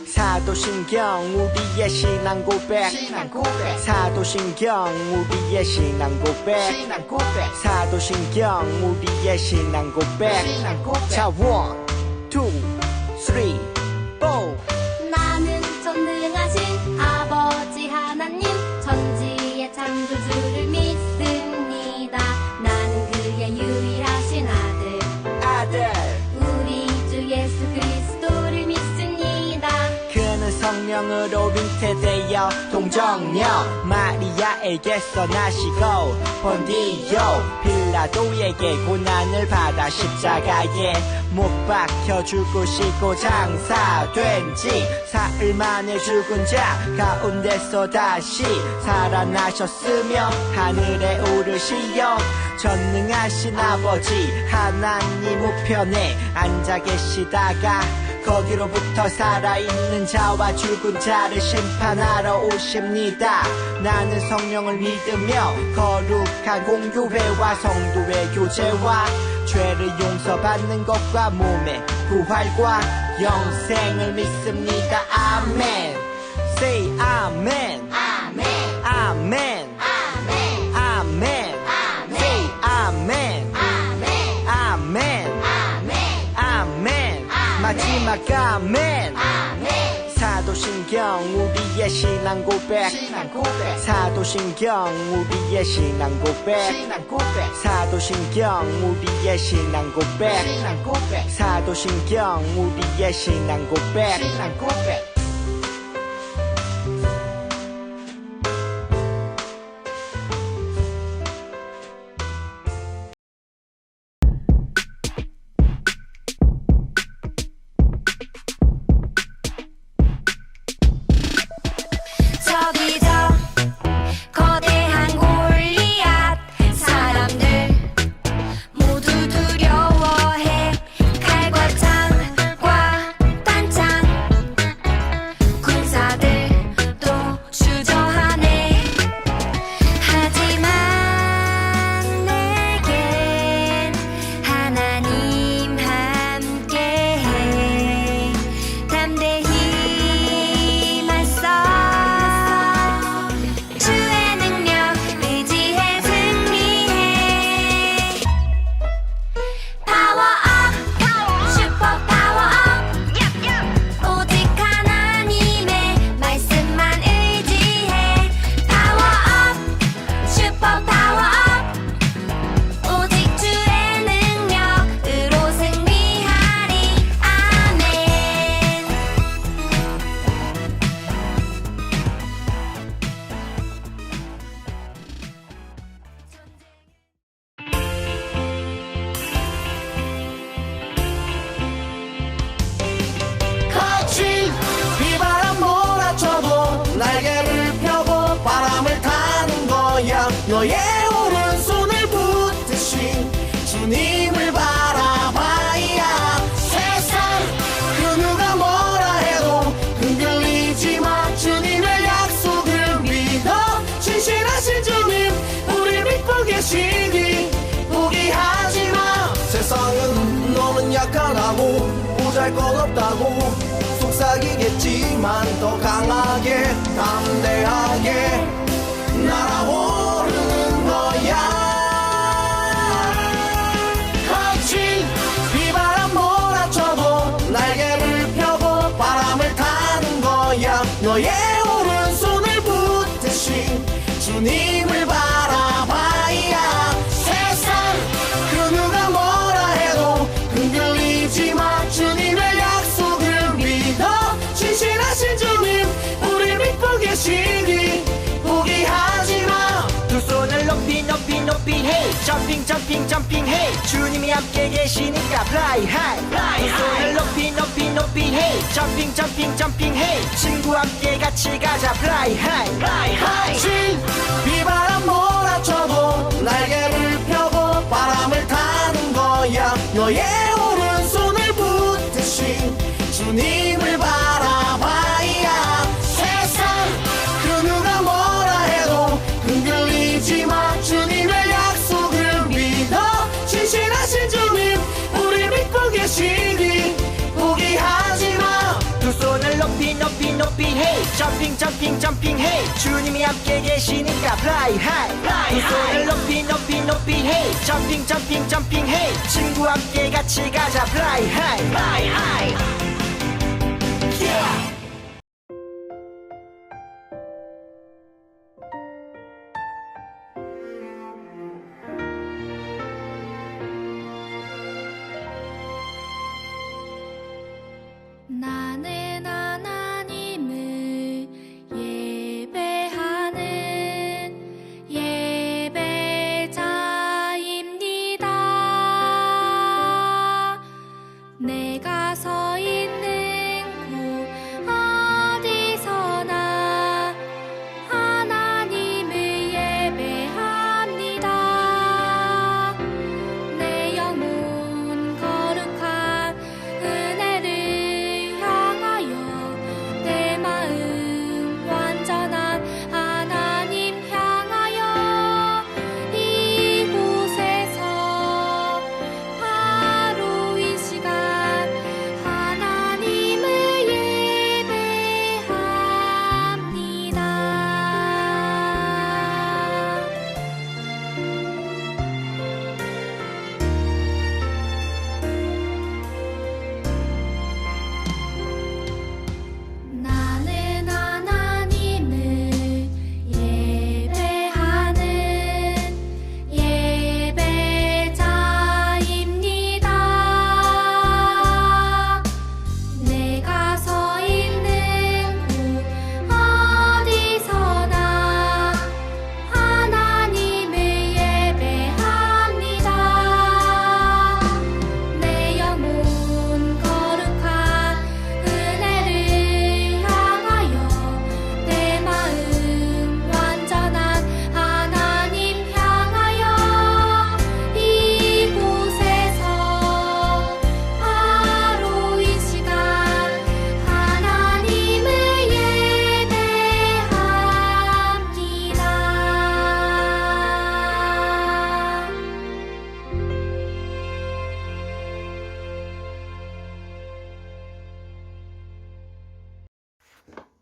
사도신경 우리의 신앙 고백 사도신경 우리의 신앙 고백 사도신경 우리의 신앙 고백 자 1, 2, 3, 4 나는 전능하신 아버지 하나님 천지의 창조주를 믿습니다. 나는 그의 유일하신 아들 우리 주 예수 그리스도를 믿습니다. 그는 성령으로 잉태되어 동정녀 마리아에게서 나시고 본디오 빌라도에게 고난을 받아 십자가에 못 박혀 죽으시고 장사된 지 사흘 만에 죽은 자 가운데서 다시 살아나셨으며 하늘에 오르시어 전능하신 아버지 하나님 우편에 앉아 계시다가 거기로부터 살아있는 자와 죽은 자를 심판하러 오십니다. 나는 성령을 믿으며 거룩한 공교회와 성도의 교제와 죄를 용서받는 것과 몸의 부활과 영생을 믿습니다. 아멘. Say 아멘. 아멘. 아멘. 아멘. 아멘. Say 아멘. 아멘. 아멘. 아멘. 아멘. 마지막 아멘. 아멘. 사도신경 우리의 신앙 고백 사도신경 우리의 신앙 고백 사도신경 우리의 신앙 고백 사도신경 우리의 신앙 고백 저기 저 거대한 골리앗 사람들 모두 두려워해 칼과 창과 단창 군사들도 주저하네. 하지만 내겐 하나님 함께해. 담대히 맞서 주의 능력 의지해 승리해. 파워업 슈퍼 파워업 오직 하나님의 말씀만 의지해. 파워업 슈퍼 파워업 오직 주의 능력으로 승리하리. 아멘. 거친 비바람 몰아쳐도 날개를 펴고 바람을 타는 거야. 너의 오른손을 붙드신 주님을 바라봐야 세상 그 누가 뭐라 해도 흔들리지 마. 주님의 약속을 믿어 진실하신 주님 우리 믿고 계시니 포기하지 마. 세상은 너는 약하다고 보잘것없다고 속삭이겠지만 더 강하게 담대하게 날아오르는 거야. 거친 비바람 몰아쳐도 날개를 펴고 바람을 타는 거야. 너의 오른손을 붙드신 주님을 바라봐야 세상 그 누가 뭐라 해도 흔들리지 마. 주님의 약속을 믿어 진실하신 주님 우리 믿고 계시니 포기하지 마. 두 손을 높이 높이 높이 hey 점핑 점핑 점핑 hey 주님이 함께 계시니까 fly high 두 손을 높이 높이 높이 hey 점핑 점핑 점핑 hey 친구 함께 같이 가자 fly high 거친 비바람 몰아쳐도 날개를 펴고 바람을 타는 거야. 너의 오른손을 붙드신 주님을 바라봐야 세상 그 누가 뭐라 해도 흔들리지 마. 주님의 약속을 믿어 진실하신 주님 우리 믿고 계시니 포기하지 마. 두 손을 높이 높이 hey 점핑 점핑 점핑 hey 주님이 함께 계시니까 fly high 두 손을 높이 높이 높이 hey 점핑 점핑 점핑 hey 친구와 함께 같이 가자 fly high fly high yeah. 나는 하나님을 예배하는 예배자입니다. 내가 서 있는 곳 어디서나 하나님을 예배합니다. 내 영혼 거룩한 은혜를 내 마음 완전한 하나님 향하여 이곳에서 바로 이 시간 하나님을 예배합니다. 나는 하나님을 예배하는 예배자입니다. 내가 서 있는 곳 어디서나 하나님을 예배합니다. 내 영혼 거룩한 은혜를 향하여 내 마음 완전한 하나님 향하여 이곳에서 바로 이 시간 하나님을 예배합니다.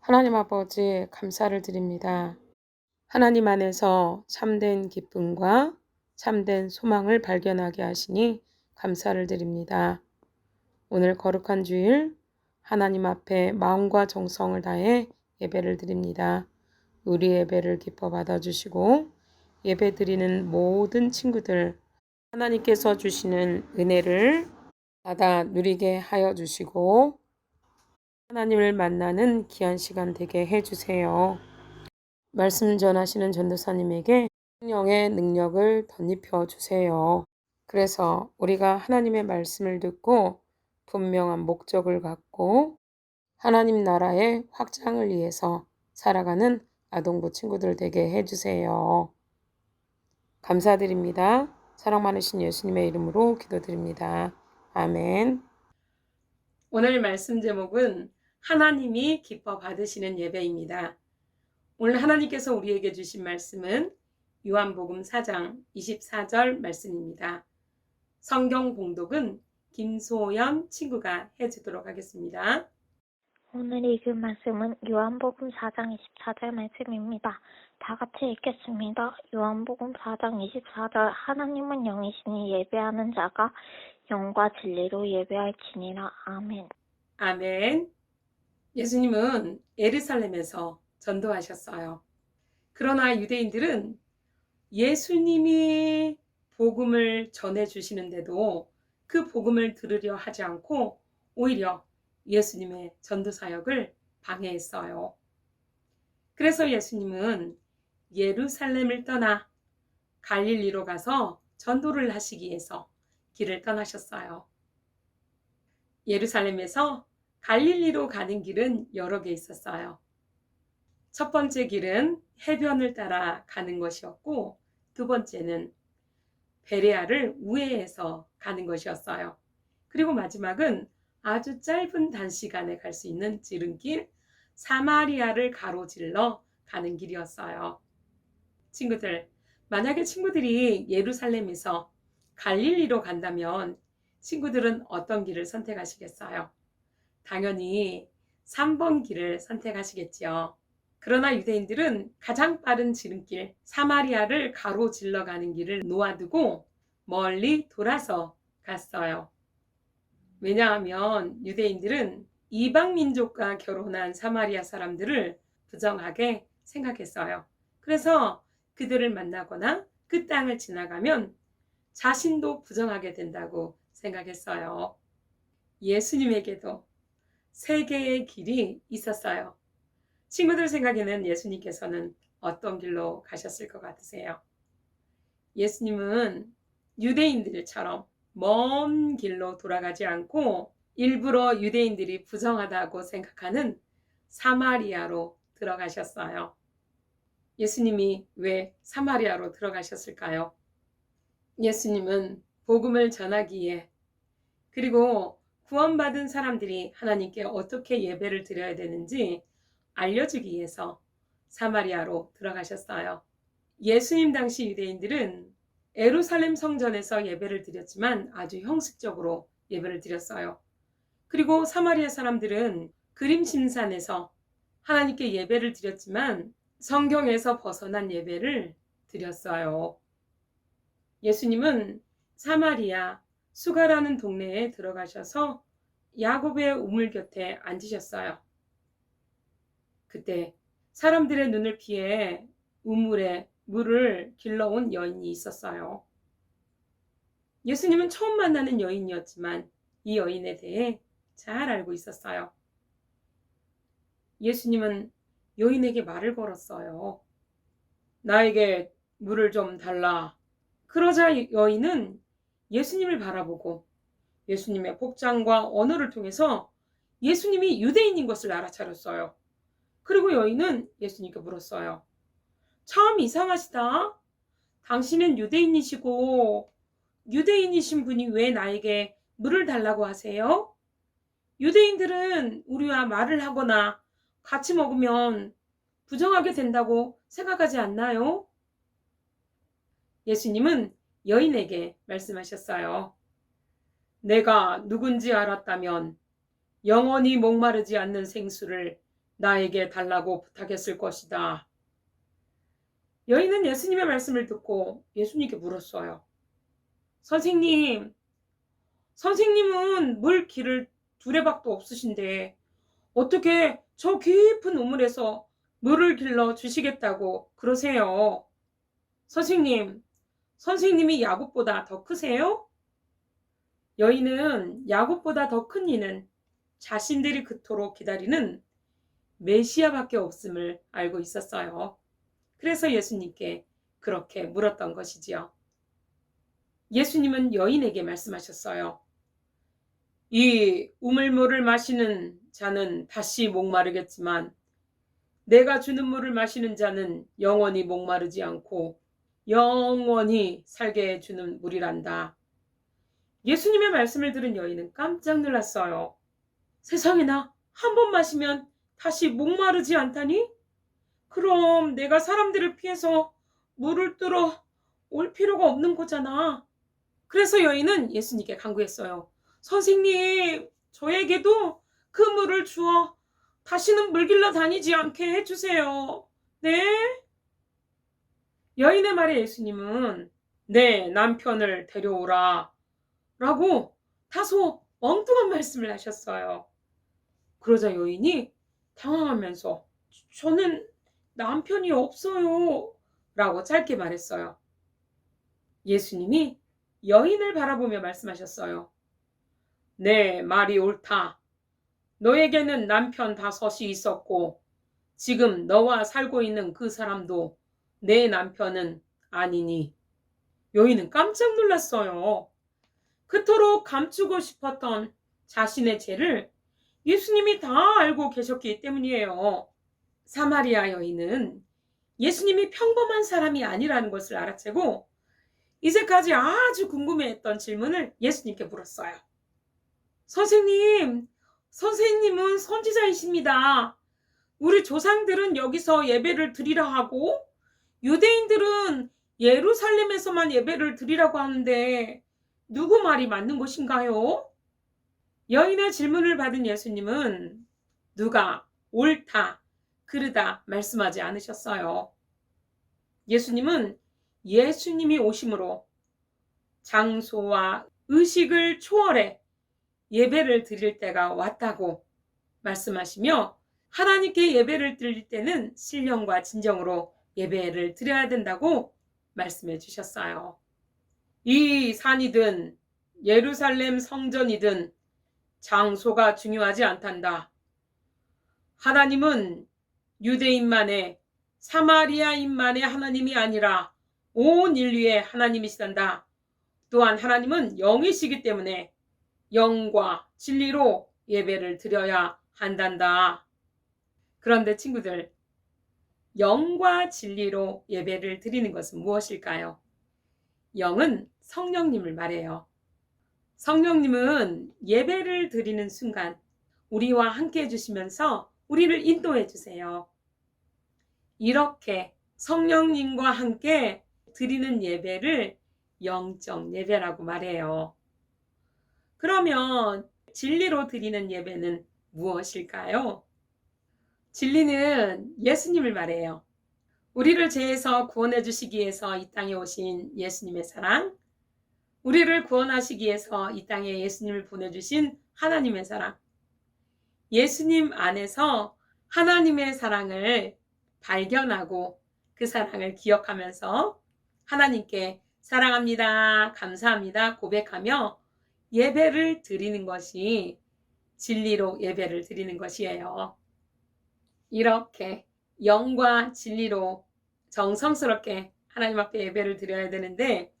하나님 아버지 감사를 드립니다. 하나님 안에서 참된 기쁨과 참된 소망을 발견하게 하시니 감사를 드립니다. 오늘 거룩한 주일 하나님 앞에 마음과 정성을 다해 예배를 드립니다. 우리 예배를 기뻐 받아주시고 예배 드리는 모든 친구들 하나님께서 주시는 은혜를 받아 누리게 하여 주시고 하나님을 만나는 귀한 시간 되게 해주세요. 말씀 전하시는 전도사님에게 성령의 능력을 덧입혀 주세요. 그래서 우리가 하나님의 말씀을 듣고 분명한 목적을 갖고 하나님 나라의 확장을 위해서 살아가는 아동부 친구들 되게 해주세요. 감사드립니다. 사랑 많으신 예수님의 이름으로 기도드립니다. 아멘. 오늘 말씀 제목은 하나님이 기뻐 받으시는 예배입니다. 오늘 하나님께서 우리에게 주신 말씀은 요한복음 4장 24절 말씀입니다. 성경 봉독은 김소연 친구가 해주도록 하겠습니다. 오늘 읽은 말씀은 요한복음 4장 24절 말씀입니다. 다 같이 읽겠습니다. 요한복음 4장 24절 하나님은 영이시니 예배하는 자가 영과 진리로 예배할지니라. 아멘. 아멘. 예수님은 예루살렘에서 전도하셨어요. 그러나 유대인들은 예수님이 복음을 전해주시는데도 그 복음을 들으려 하지 않고 오히려 예수님의 전도 사역을 방해했어요. 그래서 예수님은 예루살렘을 떠나 갈릴리로 가서 전도를 하시기 위해서 길을 떠나셨어요. 예루살렘에서 갈릴리로 가는 길은 여러 개 있었어요. 첫 번째 길은 해변을 따라 가는 것이었고, 두 번째는 베레아를 우회해서 가는 것이었어요. 그리고 마지막은 아주 짧은 단시간에 갈 수 있는 지름길 사마리아를 가로질러 가는 길이었어요. 친구들, 만약에 친구들이 예루살렘에서 갈릴리로 간다면 친구들은 어떤 길을 선택하시겠어요? 당연히 3번 길을 선택하시겠지요. 그러나 유대인들은 가장 빠른 지름길 사마리아를 가로질러 가는 길을 놓아두고 멀리 돌아서 갔어요. 왜냐하면 유대인들은 이방 민족과 결혼한 사마리아 사람들을 부정하게 생각했어요. 그래서 그들을 만나거나 그 땅을 지나가면 자신도 부정하게 된다고 생각했어요. 예수님에게도 세 개의 길이 있었어요. 친구들 생각에는 예수님께서는 어떤 길로 가셨을 것 같으세요? 예수님은 유대인들처럼 먼 길로 돌아가지 않고 일부러 유대인들이 부정하다고 생각하는 사마리아로 들어가셨어요. 예수님이 왜 사마리아로 들어가셨을까요? 예수님은 복음을 전하기에, 그리고 구원받은 사람들이 하나님께 어떻게 예배를 드려야 되는지 알려주기 위해서 사마리아로 들어가셨어요. 예수님 당시 유대인들은 예루살렘 성전에서 예배를 드렸지만 아주 형식적으로 예배를 드렸어요. 그리고 사마리아 사람들은 그림심산에서 하나님께 예배를 드렸지만 성경에서 벗어난 예배를 드렸어요. 예수님은 사마리아 수가라는 동네에 들어가셔서 야곱의 우물 곁에 앉으셨어요. 그때 사람들의 눈을 피해 우물에 물을 길러온 여인이 있었어요. 예수님은 처음 만나는 여인이었지만 이 여인에 대해 잘 알고 있었어요. 예수님은 여인에게 말을 걸었어요. 나에게 물을 좀 달라. 그러자 여인은 예수님을 바라보고 예수님의 복장과 언어를 통해서 예수님이 유대인인 것을 알아차렸어요. 그리고 여인은 예수님께 물었어요. 참 이상하시다. 당신은 유대인이시고 유대인이신 분이 왜 나에게 물을 달라고 하세요? 유대인들은 우리와 말을 하거나 같이 먹으면 부정하게 된다고 생각하지 않나요? 예수님은 여인에게 말씀하셨어요. 내가 누군지 알았다면 영원히 목마르지 않는 생수를 나에게 달라고 부탁했을 것이다. 여인은 예수님의 말씀을 듣고 예수님께 물었어요. 선생님은 물 길을 두레박도 없으신데 어떻게 저 깊은 우물에서 물을 길러 주시겠다고 그러세요? 선생님이 야곱보다 더 크세요? 여인은 야곱보다 더 큰 이는 자신들이 그토록 기다리는 메시아밖에 없음을 알고 있었어요. 그래서 예수님께 그렇게 물었던 것이지요. 예수님은 여인에게 말씀하셨어요. 이 우물물을 마시는 자는 다시 목마르겠지만 내가 주는 물을 마시는 자는 영원히 목마르지 않고 영원히 살게 해주는 물이란다. 예수님의 말씀을 들은 여인은 깜짝 놀랐어요. 세상에나 한 번 마시면 다시 목마르지 않다니? 그럼 내가 사람들을 피해서 물을 뚫어 올 필요가 없는 거잖아. 그래서 여인은 예수님께 간구했어요. 선생님, 저에게도 그 물을 주어 다시는 물 길러 다니지 않게 해주세요. 네? 여인의 말에 예수님은 내 남편을 데려오라 라고 다소 엉뚱한 말씀을 하셨어요. 그러자 여인이 당황하면서 저는 남편이 없어요 라고 짧게 말했어요. 예수님이 여인을 바라보며 말씀하셨어요. 내 말이 옳다. 너에게는 남편 5이 있었고 지금 너와 살고 있는 그 사람도 내 남편은 아니니. 여인은 깜짝 놀랐어요. 그토록 감추고 싶었던 자신의 죄를 예수님이 다 알고 계셨기 때문이에요. 사마리아 여인은 예수님이 평범한 사람이 아니라는 것을 알아채고 이제까지 아주 궁금해했던 질문을 예수님께 물었어요. 선생님은 선지자이십니다. 우리 조상들은 여기서 예배를 드리라 하고 유대인들은 예루살렘에서만 예배를 드리라고 하는데 누구 말이 맞는 것인가요? 여인의 질문을 받은 예수님은 누가 옳다, 그르다 말씀하지 않으셨어요. 예수님은 예수님이 오심으로 장소와 의식을 초월해 예배를 드릴 때가 왔다고 말씀하시며 하나님께 예배를 드릴 때는 신령과 진정으로 예배를 드려야 된다고 말씀해 주셨어요. 이 산이든 예루살렘 성전이든 장소가 중요하지 않단다. 하나님은 유대인만의 사마리아인만의 하나님이 아니라 온 인류의 하나님이시단다. 또한 하나님은 영이시기 때문에 영과 진리로 예배를 드려야 한단다. 그런데 친구들, 영과 진리로 예배를 드리는 것은 무엇일까요? 영은 성령님을 말해요. 성령님은 예배를 드리는 순간 우리와 함께 해주시면서 우리를 인도해 주세요. 이렇게 성령님과 함께 드리는 예배를 영적 예배라고 말해요. 그러면 진리로 드리는 예배는 무엇일까요? 진리는 예수님을 말해요. 우리를 죄에서 구원해 주시기 위해서 이 땅에 오신 예수님의 사랑, 우리를 구원하시기 위해서 이 땅에 예수님을 보내주신 하나님의 사랑, 예수님 안에서 하나님의 사랑을 발견하고 그 사랑을 기억하면서 하나님께 사랑합니다, 감사합니다 고백하며 예배를 드리는 것이 진리로 예배를 드리는 것이에요. 이렇게 영과 진리로 정성스럽게 하나님 앞에 예배를 드려야 되는데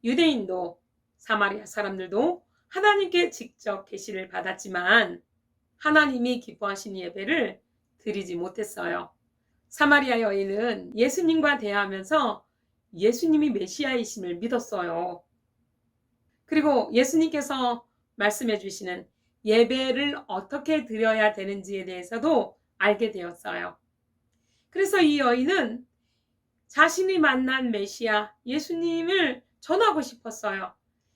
유대인도 사마리아 사람들도 하나님께 직접 계시를 받았지만 하나님이 기뻐하신 예배를 드리지 못했어요. 사마리아 여인은 예수님과 대화하면서 예수님이 메시아이심을 믿었어요. 그리고 예수님께서 말씀해 주시는 예배를 어떻게 드려야 되는지에 대해서도 알게 되었어요. 그래서 이 여인은 자신이 만난 메시아 예수님을 전하고 싶었어요.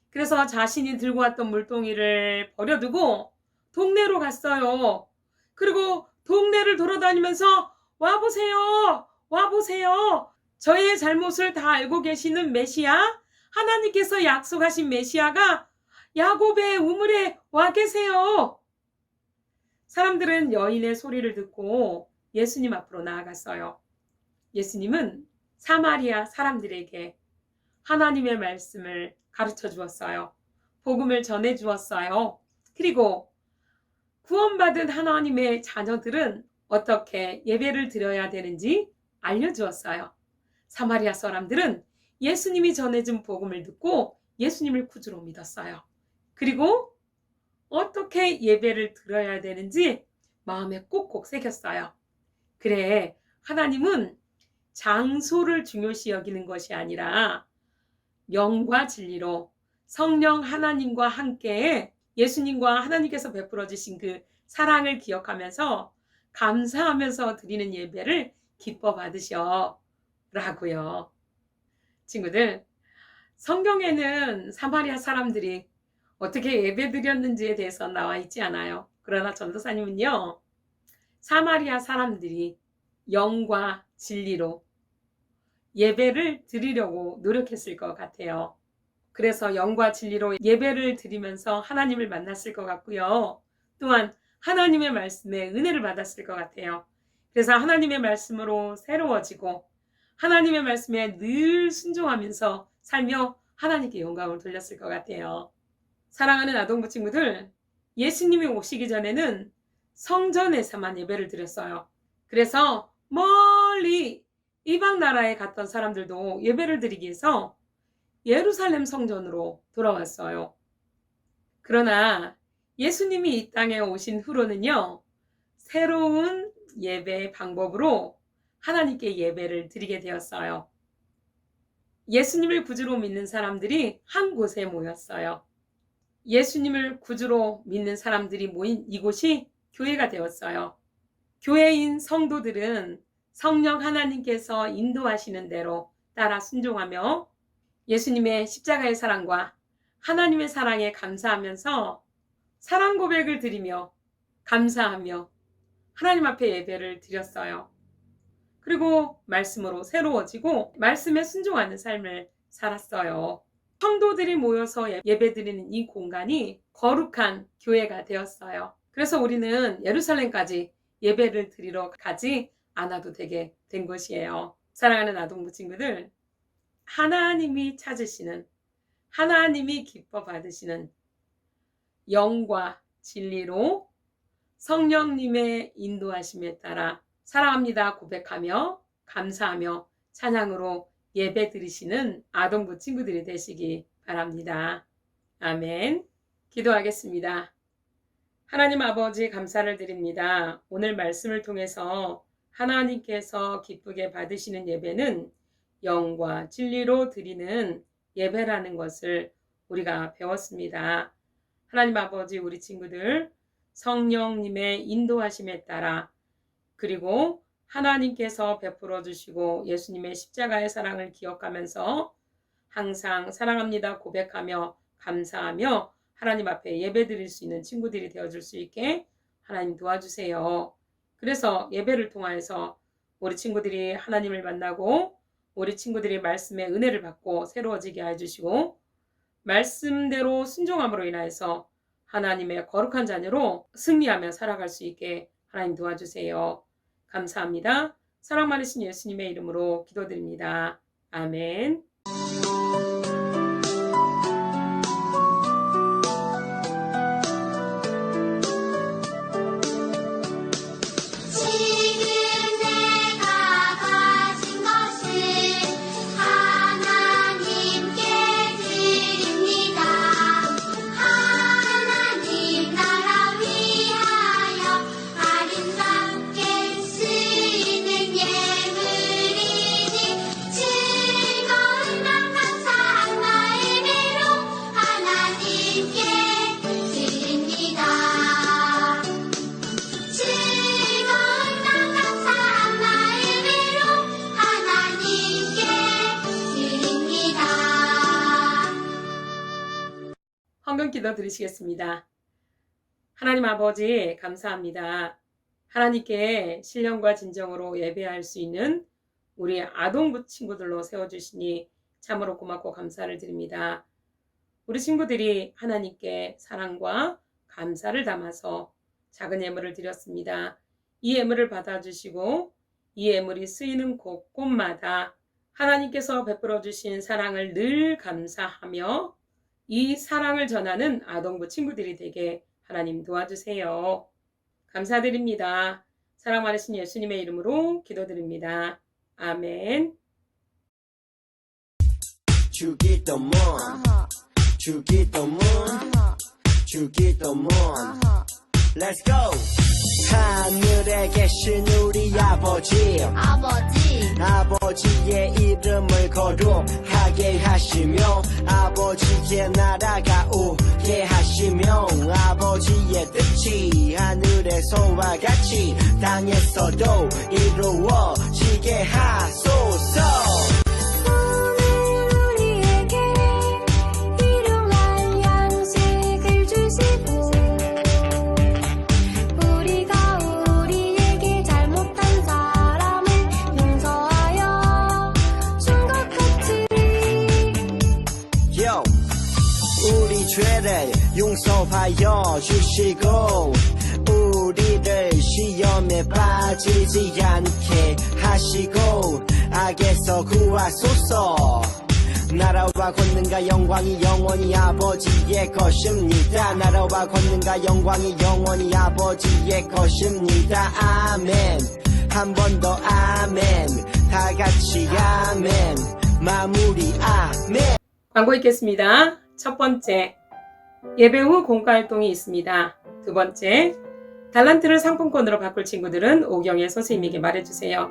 그래서 자신이 들고 왔던 물동이를 버려두고 동네로 갔어요. 그리고 동네를 돌아다니면서 와보세요, 와보세요. 저의 잘못을 다 알고 계시는 메시아, 하나님께서 약속하신 메시아가 야곱의 우물에 와 계세요. 사람들은 여인의 소리를 듣고 예수님 앞으로 나아갔어요. 예수님은 사마리아 사람들에게 하나님의 말씀을 가르쳐 주었어요. 복음을 전해 주었어요. 그리고 구원받은 하나님의 자녀들은 어떻게 예배를 드려야 되는지 알려주었어요. 사마리아 사람들은 예수님이 전해준 복음을 듣고 예수님을 구주로 믿었어요. 그리고 어떻게 예배를 드려야 되는지 마음에 꼭꼭 새겼어요. 그래, 하나님은 장소를 중요시 여기는 것이 아니라 영과 진리로 성령 하나님과 함께 예수님과 하나님께서 베풀어 주신 그 사랑을 기억하면서 감사하면서 드리는 예배를 기뻐 받으셔 라고요. 친구들, 성경에는 사마리아 사람들이 어떻게 예배 드렸는지에 대해서 나와 있지 않아요. 그러나 전도사님은요, 사마리아 사람들이 영과 진리로 예배를 드리려고 노력했을 것 같아요. 그래서 영과 진리로 예배를 드리면서 하나님을 만났을 것 같고요. 또한 하나님의 말씀에 은혜를 받았을 것 같아요. 그래서 하나님의 말씀으로 새로워지고 하나님의 말씀에 늘 순종하면서 살며 하나님께 영광을 돌렸을 것 같아요. 사랑하는 아동부 친구들, 예수님이 오시기 전에는 성전에서만 예배를 드렸어요. 그래서 멀리 이방 나라에 갔던 사람들도 예배를 드리기 위해서 예루살렘 성전으로 돌아왔어요. 그러나 예수님이 이 땅에 오신 후로는요, 새로운 예배 방법으로 하나님께 예배를 드리게 되었어요. 예수님을 구주로 믿는 사람들이 한 곳에 모였어요. 예수님을 구주로 믿는 사람들이 모인 이곳이 교회가 되었어요. 교회인 성도들은 성령 하나님께서 인도하시는 대로 따라 순종하며 예수님의 십자가의 사랑과 하나님의 사랑에 감사하면서 사랑 고백을 드리며 감사하며 하나님 앞에 예배를 드렸어요. 그리고 말씀으로 새로워지고 말씀에 순종하는 삶을 살았어요. 성도들이 모여서 예배드리는 이 공간이 거룩한 교회가 되었어요. 그래서 우리는 예루살렘까지 예배를 드리러 가지 않아도 되게 된 것이에요. 사랑하는 아동부 친구들, 하나님이 찾으시는, 하나님이 기뻐 받으시는 영과 진리로 성령님의 인도하심에 따라 사랑합니다 고백하며 감사하며 찬양으로 예배 드리시는 아동부 친구들이 되시기 바랍니다. 아멘. 기도하겠습니다. 하나님 아버지 감사를 드립니다. 오늘 말씀을 통해서 하나님께서 기쁘게 받으시는 예배는 영과 진리로 드리는 예배라는 것을 우리가 배웠습니다. 하나님 아버지 우리 친구들 성령님의 인도하심에 따라 그리고 하나님께서 베풀어 주시고 예수님의 십자가의 사랑을 기억하면서 항상 사랑합니다 고백하며 감사하며 하나님 앞에 예배 드릴 수 있는 친구들이 되어줄 수 있게 하나님 도와주세요. 그래서 예배를 통해서 우리 친구들이 하나님을 만나고 우리 친구들이 말씀의 은혜를 받고 새로워지게 해주시고 말씀대로 순종함으로 인하여서 하나님의 거룩한 자녀로 승리하며 살아갈 수 있게 하나님 도와주세요. 감사합니다. 사랑 많으신 예수님의 이름으로 기도드립니다. 아멘. 지금 내가 가진 것을 하나님께 드립니다. 하나님 나라 위하여 아름답게 쓰이는 예물이니 즐거운 맘 감사한 마음으로 하나님께 드립니다. 즐거운 맘 감사한 마음으로 하나님께 드립니다. 헌금 기도 드리시겠습니다. 하나님 아버지 감사합니다. 하나님께 신령과 진정으로 예배할 수 있는 우리 아동부 친구들로 세워주시니 참으로 고맙고 감사를 드립니다. 우리 친구들이 하나님께 사랑과 감사를 담아서 작은 예물을 드렸습니다. 이 예물을 받아주시고 이 예물이 쓰이는 곳곳마다 하나님께서 베풀어 주신 사랑을 늘 감사하며 이 사랑을 전하는 아동부 친구들이 되게 하나님 도와주세요. 감사드립니다. 사랑 많으신 예수님의 이름으로 기도드립니다. 아멘. 주기도문 주기도문 주기도문 Let's go 하늘에 계신 우리 아버지 아버지의 이름을 거룩하게 하시며 아버지의 나라가 오게 하시며 아버지의 뜻이 하늘에서와 같이 땅에서도 이루어지게 하소서. 우리에게 일용할 양식을 주시고 우리가 우리에게 잘못한 사람을 용서하여 준 것 같이 Yo, 우리 죄를 용서하여 주시고 우리를 시험에 빠지지 않게 하시고 악에서 구하소서. 나라와 권능과 영광이 영원히 아버지의 것입니다. 나라와 권능과 영광이 영원히 아버지의 것입니다. 아멘. 한 번 더 아멘. 다 같이 아멘. 마무리 아멘. 광고 있겠습니다. 첫 번째, 예배 후 공과활동이 있습니다. 두 번째, 달란트를 상품권으로 바꿀 친구들은 오경의 선생님에게 말해주세요.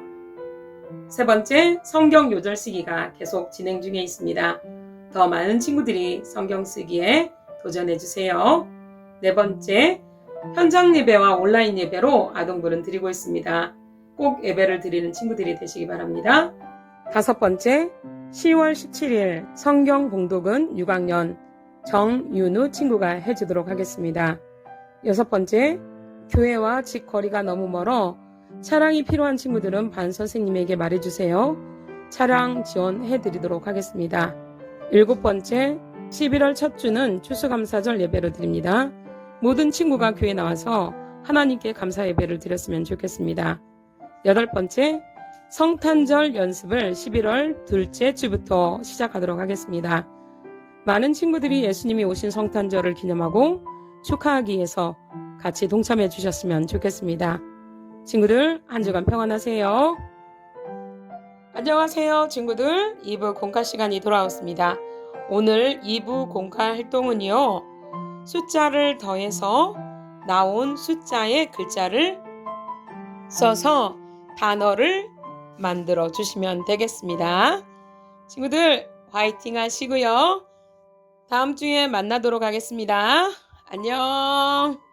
세 번째, 성경 요절 쓰기가 계속 진행 중에 있습니다. 더 많은 친구들이 성경 쓰기에 도전해주세요. 네 번째, 현장 예배와 온라인 예배로 아동부는 드리고 있습니다. 꼭 예배를 드리는 친구들이 되시기 바랍니다. 다섯 번째, 10월 17일 성경 봉독은 6학년 정윤우 친구가 해주도록 하겠습니다. 여섯 번째, 교회와 집 거리가 너무 멀어 차량이 필요한 친구들은 반 선생님에게 말해주세요. 차량 지원해드리도록 하겠습니다. 7번째, 11월 첫 주는 추수감사절 예배로 드립니다. 모든 친구가 교회 나와서 하나님께 감사 예배를 드렸으면 좋겠습니다. 8번째, 성탄절 연습을 11월 둘째 주부터 시작하도록 하겠습니다. 많은 친구들이 예수님이 오신 성탄절을 기념하고 축하하기 위해서 같이 동참해 주셨으면 좋겠습니다. 친구들, 한 주간 평안하세요. 안녕하세요, 친구들. 2부 공과 시간이 돌아왔습니다. 오늘 2부 공과 활동은요, 숫자를 더해서 나온 숫자의 글자를 써서 단어를 만들어 주시면 되겠습니다. 친구들, 화이팅 하시고요. 다음 주에 만나도록 하겠습니다. 안녕.